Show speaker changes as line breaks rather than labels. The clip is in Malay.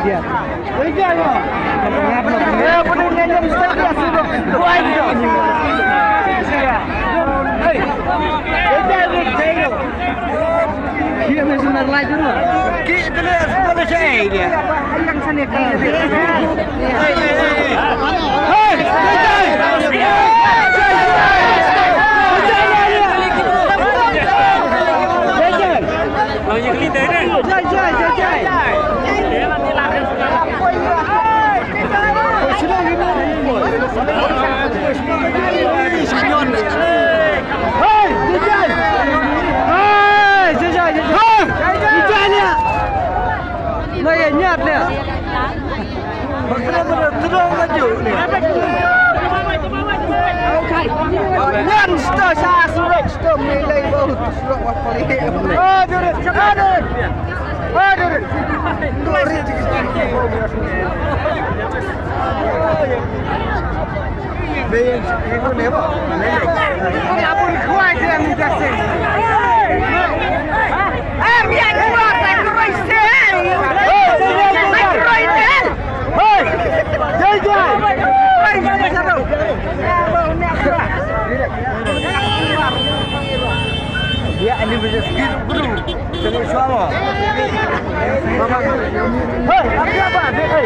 dia. Lihat kok. Ya, benar nyanyi sekali sudah. Buat itu. Hei. Dia masih naik dulu. Kita lihat sudah saya dia. Yang sana Hei.
Yang leader ni.
Jai.
Dia nanti lahir sekarang.
Này nhạt nè. Bener-bener terang maju nih. Nhân sto sa surat sto nilai baut surat wapali. Aduh. Tori Beyan itu nebo. Ini apa kuat dia minta sih. Biar kuat tak kuat sih. Ya ini bisa skill dulu. Jangan suara. Hei, apa? Hei.